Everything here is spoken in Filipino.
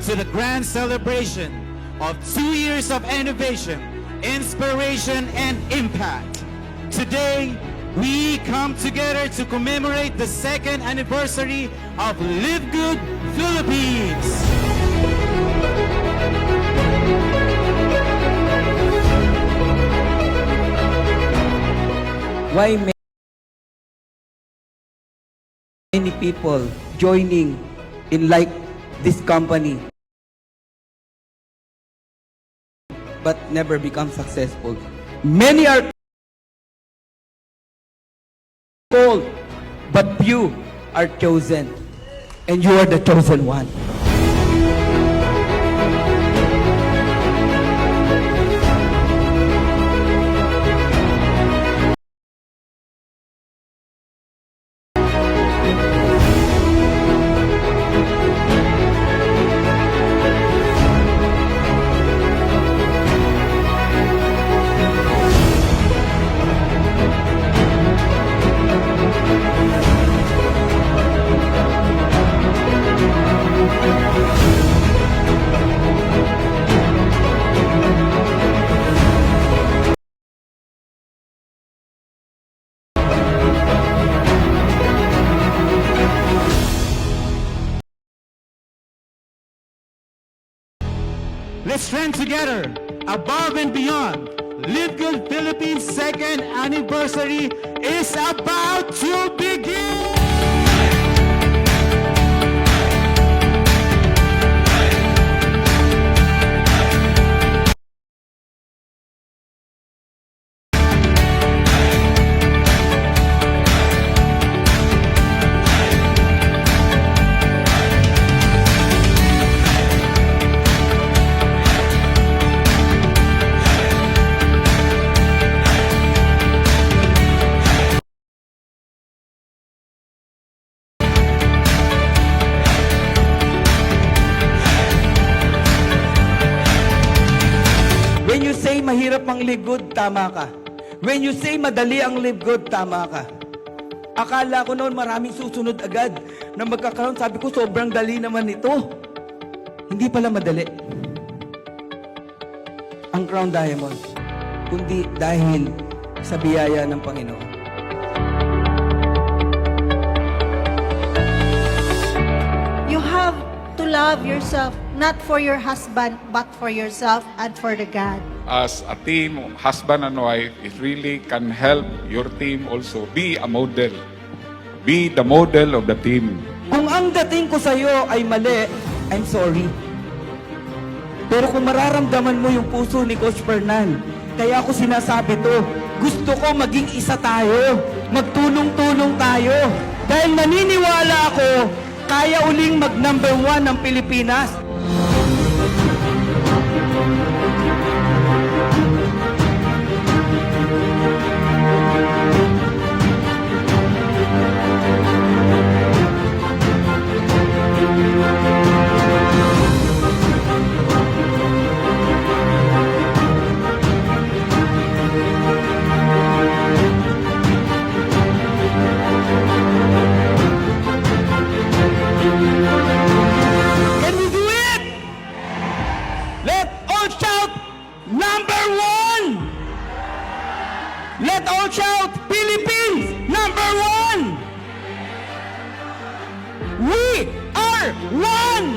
to the grand celebration of 2 years of innovation, inspiration, and impact. Today, we come together to commemorate the 2nd anniversary of Live Good Philippines. Why many people joining in like this company but never become successful? Many are called, but few are chosen, and you are the chosen one. Let's trend together, above and beyond. Live Good Philippines 2nd anniversary is about to begin! When you say mahirap ang live good, tama ka. When you say madali ang live good, tama ka. Akala ko noon maraming susunod agad na magkakaroon. Sabi ko, sobrang dali naman ito. Hindi pala madali ang Crown Diamond, kundi dahil sa biyaya ng Panginoon. You have to love yourself, not for your husband, but for yourself and for the God. As a team, husband and wife, it really can help your team also be a model. Be the model of the team. Kung ang dating ko sa'yo ay mali, I'm sorry. Pero kung mararamdaman mo yung puso ni Coach Fernan, kaya ako sinasabi to, gusto ko maging isa tayo. Magtulong-tulong tayo. Dahil naniniwala ako, kaya uling mag-number 1 ng Pilipinas. Can we do it? Let all shout, number 1! Let all shout, Philippines, number 1! We are one!